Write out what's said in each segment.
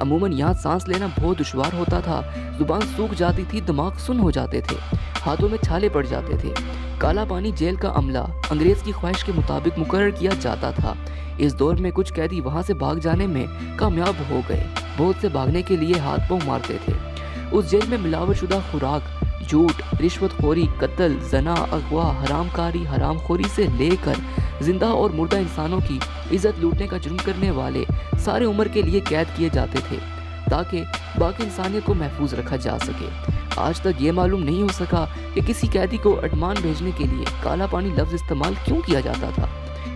عموماً یہاں سانس لینا بہت دشوار ہوتا تھا، زبان سوکھ جاتی تھی، دماغ سن ہو جاتے تھے، ہاتھوں میں چھالے پڑ جاتے تھے۔ کالا پانی جیل کا عملہ انگریز کی خواہش کے مطابق مقرر کیا جاتا تھا۔ اس دور میں کچھ قیدی وہاں سے بھاگ جانے میں کامیاب ہو گئے، بہت سے بھاگنے کے لیے ہاتھ پاؤں مارتے تھے۔ اس جیل میں ملاوٹ شدہ خوراک، جھوٹ، رشوت خوری، قتل، زنا، اغوا، حرام کاری، حرام خوری سے لے کر زندہ اور مردہ انسانوں کی عزت لوٹنے کا جرم کرنے والے سارے عمر کے لیے قید کیے جاتے تھے تاکہ باقی انسانیت کو محفوظ رکھا جا سکے۔ آج تک یہ معلوم نہیں ہو سکا کہ کسی قیدی کو اڈمان بھیجنے کے لیے کالا پانی لفظ استعمال کیوں کیا جاتا تھا۔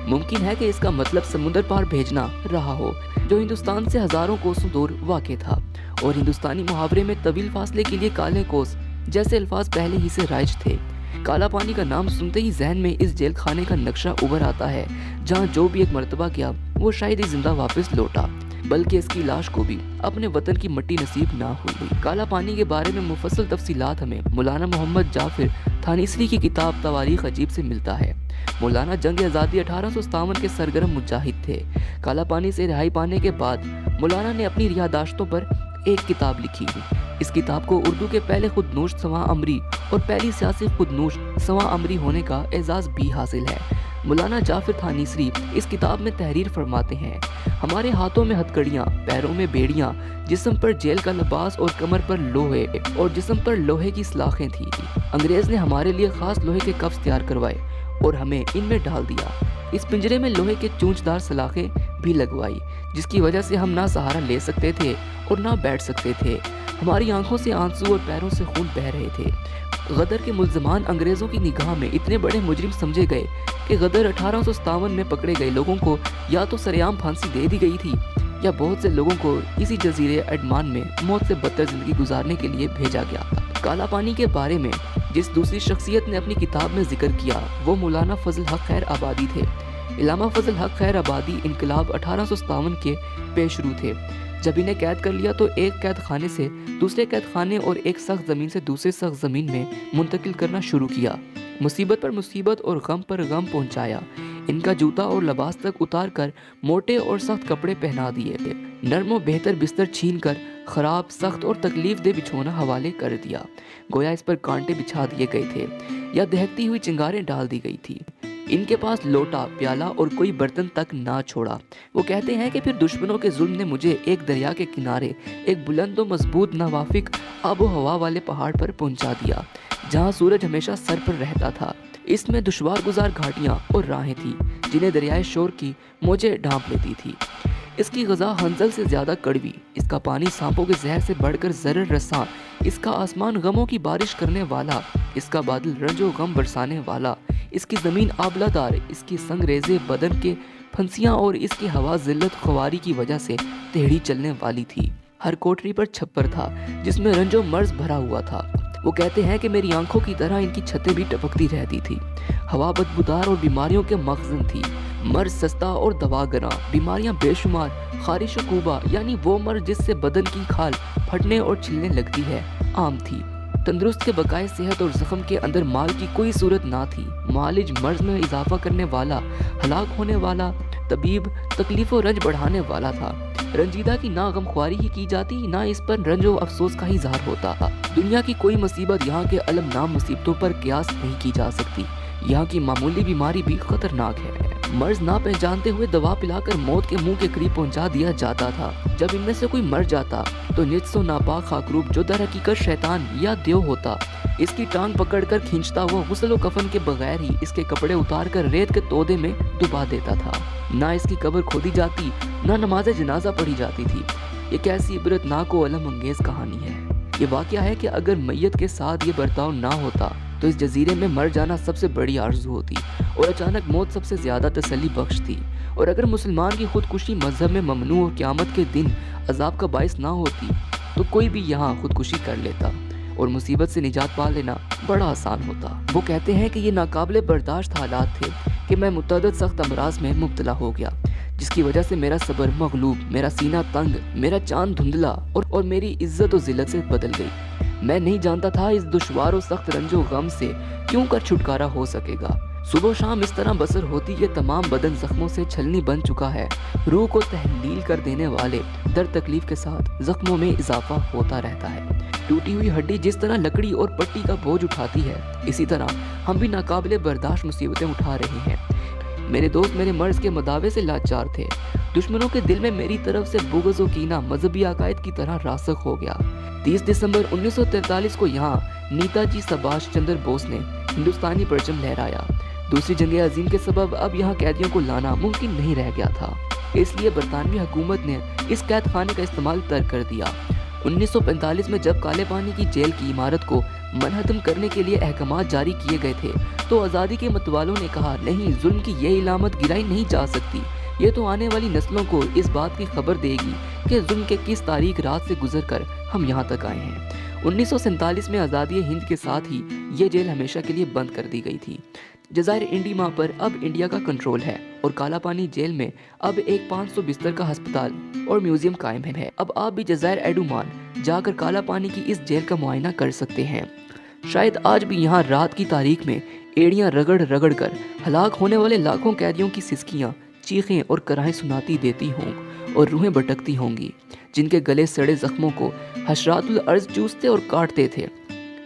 ممکن ہے کہ اس کا مطلب سمندر پار بھیجنا رہا ہو، جو ہندوستان سے ہزاروں کوسوں دور واقع تھا، اور ہندوستانی محاورے میں طویل فاصلے کے لیے کالے کوس جیسے الفاظ پہلے ہی سے رائج تھے۔ کالا پانی کا نام سنتے ہی ذہن میں اس جیل خانے کا نقشہ ابھر آتا ہے جہاں جو بھی ایک مرتبہ گیا وہ شاید ہی زندہ واپس لوٹا، بلکہ اس کی لاش کو بھی اپنے وطن کی مٹی نصیب نہ ہوئی۔ کالا پانی کے بارے میں مفصل تفصیلات ہمیں مولانا محمد جعفر تھانیسری کی کتاب تواریخ عجیب سے ملتا ہے۔ مولانا جنگ آزادی 1857 کے سرگرم مجاہد تھے۔ کالا پانی سے رہائی پانے کے بعد مولانا نے اپنی یادداشتوں پر ایک کتاب لکھی۔ اس کتاب کو اردو کے پہلے خود نوشت سواں امری اور پہلی سیاسی خود نوشت سواں امری ہونے کا اعزاز بھی حاصل ہے۔ مولانا جعفر تھانیسری اس کتاب میں تحریر فرماتے ہیں: ہمارے ہاتھوں میں ہتھکڑیاں، پیروں میں بیڑیاں، جسم پر جیل کا لباس اور کمر پر لوہے اور جسم پر لوہے کی سلاخیں تھیں۔ انگریز نے ہمارے لیے خاص لوہے کے کفس تیار کروائے اور ہمیں ان میں ڈال دیا۔ اس پنجرے میں لوہے کے چونچدار سلاخیں بھی لگوائی، جس کی وجہ سے ہم نہ سہارا لے سکتے تھے اور نہ بیٹھ سکتے تھے۔ ہماری آنکھوں سے آنسو اور پیروں سے خون بہہ رہے تھے۔ غدر کے ملزمان انگریزوں کی نگاہ میں اتنے بڑے مجرم سمجھے گئے کہ غدر 1857 میں پکڑے گئے لوگوں کو یا تو سرعام پھانسی دے دی گئی تھی یا بہت سے لوگوں کو اسی جزیرے اڈمان میں موت سے بدتر زندگی گزارنے کے لیے بھیجا گیا تھا۔ کالا پانی کے بارے میں جس دوسری شخصیت نے اپنی کتاب میں ذکر کیا وہ مولانا فضل حق خیر آبادی تھے۔ علامہ فضل حق خیر آبادی انقلاب 1857 کے پیش رو تھے۔ جب انہیں قید کر لیا تو ایک قید خانے سے دوسرے قید خانے اور ایک سخت زمین سے دوسرے سخت زمین میں منتقل کرنا شروع کیا۔ مصیبت پر مصیبت اور غم پر غم پہنچایا۔ ان کا جوتا اور لباس تک اتار کر موٹے اور سخت کپڑے پہنا دیے، نرم و بہتر بستر چھین کر خراب، سخت اور تکلیف دہ بچھونا حوالے کر دیا، گویا اس پر کانٹے بچھا دیے گئے تھے یا دہکتی ہوئی چنگاریں ڈال دی گئی تھی۔ ان کے پاس لوٹا، پیالہ اور کوئی برتن تک نہ چھوڑا۔ وہ کہتے ہیں کہ پھر دشمنوں کے ظلم نے مجھے ایک دریا کے کنارے ایک بلند و مضبوط نوافق آب و ہوا والے پہاڑ پر پہنچا دیا، جہاں سورج ہمیشہ سر پر رہتا تھا۔ اس میں دشوار گزار گھاٹیاں اور راہیں تھیں جنہیں دریائے شور کی موجیں ڈھانپ لیتی تھی۔ اس کی غذا حنظل سے زیادہ کڑوی، اس کا پانی سانپوں کے زہر سے بڑھ کر زہر رساں، اس کا آسمان غموں کی بارش کرنے والا، اس کا بادل رنج و غم برسانے والا، اس کی زمین آبلہ دار، اس کی سنگ ریزے بدن کے پھنسیاں اور اس کی ہوا ذلت خواری کی وجہ سے ٹیڑھی چلنے والی تھی۔ ہر کوٹری پر چھپر تھا جس میں رنج و مرض بھرا ہوا تھا۔ وہ کہتے ہیں کہ میری آنکھوں کی طرح ان کی چھتیں بھی ٹپکتی رہتی تھی۔ ہوا بدبودار اور بیماریوں کے مخزن تھی۔ مرض سستا اور دوا گراں، بیماریاں بے شمار، خارش و کوبہ یعنی وہ مرض جس سے بدن کی کھال پھٹنے اور چھلنے لگتی ہے، عام تھی۔ تندرست کے بقائے صحت اور زخم کے اندر مال کی کوئی صورت نہ تھی۔ معالج مرض میں اضافہ کرنے والا، ہلاک ہونے والا، طبیب تکلیف و رنج بڑھانے والا تھا۔ رنجیدہ کی نہ غمخواری ہی کی جاتی، نہ اس پر رنج و افسوس کا ہی اظہار ہوتا۔ دنیا کی کوئی مصیبت یہاں کے علم نام مصیبتوں پر قیاس نہیں کی جا سکتی۔ یہاں کی معمولی بیماری بھی خطرناک ہے۔ مرض نہ پہچانتے ہوئے دوا پلا کر موت کے منہ کے قریب پہنچا دیا جاتا تھا۔ جب ان میں سے کوئی مر جاتا تو نجس و ناپاک خاکروب جو در حقیقت شیطان یا دیو ہوتا، اس کی ٹانگ پکڑ کر کھینچتا ہوا غسل و کفن کے بغیر ہی اس کے کپڑے اتار کر ریت کے تودے میں ڈبا دیتا تھا۔ نہ اس کی قبر کھودی جاتی، نہ نماز جنازہ پڑھی جاتی تھی۔ یہ کیسی عبرتناک و الم انگیز کہانی ہے۔ یہ واقعہ ہے کہ اگر میت کے ساتھ یہ برتاؤ نہ ہوتا تو اس جزیرے میں مر جانا سب سے بڑی آرزو ہوتی اور اچانک موت سب سے زیادہ تسلی بخش تھی، اور اگر مسلمان کی خودکشی مذہب میں ممنوع اور قیامت کے دن عذاب کا باعث نہ ہوتی تو کوئی بھی یہاں خودکشی کر لیتا اور مصیبت سے نجات پا لینا بڑا آسان ہوتا۔ وہ کہتے ہیں کہ یہ ناقابل برداشت حالات تھے کہ میں متعدد سخت امراض میں مبتلا ہو گیا، جس کی وجہ سے میرا صبر مغلوب، میرا سینہ تنگ، میرا چاند دھندلا اور میری عزت و ذلت سے بدل گئی۔ میں نہیں جانتا تھا اس دشوار و سخت رنج و غم سے کیوں کر چھٹکارا ہو سکے گا۔ صبح و شام اس طرح بسر ہوتی کہ تمام بدن زخموں سے چھلنی بن چکا ہے، روح کو تحلیل کر دینے والے درد تکلیف کے ساتھ زخموں میں اضافہ ہوتا رہتا ہے۔ ٹوٹی ہوئی ہڈی جس طرح لکڑی اور پٹی کا بوجھ اٹھاتی ہے، اسی طرح ہم بھی ناقابل برداشت مصیبتیں اٹھا رہے ہیں۔ میرے دوست میرے مرض کے مداوے سے لاچار تھے۔ دشمنوں کے دل میں میری طرف سے بغض و کینہ مذہبی عقائد کی طرح راسخ ہو گیا۔ 30 دسمبر 1943 کو یہاں نیتا جی سبھاش چندر بوس نے ہندوستانی پرچم لہرایا۔ دوسری جنگ عظیم کے سبب اب یہاں قیدیوں کو لانا ممکن نہیں رہ گیا تھا، اس لیے برطانوی حکومت نے اس قید خانے کا استعمال ترک کر دیا۔ 1945 میں جب کالے پانی کی جیل کی عمارت کو منہدم کرنے کے لیے احکامات جاری کیے گئے تھے تو آزادی کے متوالوں نے کہا، نہیں، ظلم کی یہ علامت گرائی نہیں جا سکتی، یہ تو آنے والی نسلوں کو اس بات کی خبر دے گی کہ ظلم کے کس تاریک رات سے گزر کر ہم یہاں تک آئے ہیں۔ 1947 میں آزادی ہند کے ساتھ ہی یہ جیل ہمیشہ کے لیے بند کر دی گئی تھی۔ جزائر انڈیما پر اب انڈیا کا کنٹرول ہے اور کالا پانی جیل میں اب ایک 500 بستر کا ہسپتال اور میوزیم قائم ہے۔ اب آپ بھی جزائر ایڈومان جا کر کالا پانی کی اس جیل کا معائنہ کر سکتے ہیں۔ شاید آج بھی یہاں رات کی تاریک میں ایڑیاں رگڑ رگڑ کر ہلاک ہونے والے لاکھوں قیدیوں کی سسکیاں، چیخیں اور کرائیں سناتی دیتی ہوں اور روحیں بھٹکتی ہوں گی، جن کے گلے سڑے زخموں کو حشرات الارض چوستے اور کاٹتے تھے،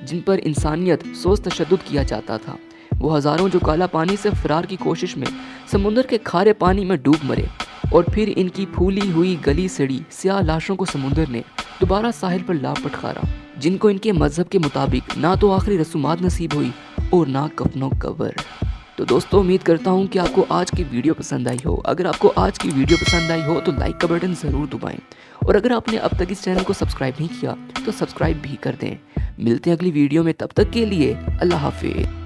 جن پر انسانیت سوز تشدد کیا جاتا تھا۔ وہ ہزاروں جو کالا پانی سے فرار کی کوشش میں سمندر کے کھارے پانی میں ڈوب مرے اور پھر ان کی پھولی ہوئی گلی سڑی سیاہ لاشوں کو سمندر نے دوبارہ ساحل پر لا پٹخارا، جن کو ان کے مذہب کے مطابق نہ تو آخری رسومات نصیب ہوئی اور نہ کفن و قبر۔ تو دوستو، امید کرتا ہوں کہ آپ کو آج کی ویڈیو پسند آئی ہو۔ اگر آپ کو آج کی ویڈیو پسند آئی ہو تو لائک کا بٹن ضرور دبائیں، اور اگر آپ نے اب تک اس چینل کو سبسکرائب نہیں کیا تو سبسکرائب بھی کر دیں۔ ملتے ہیں اگلی ویڈیو میں، تب تک کے لیے اللہ حافظ۔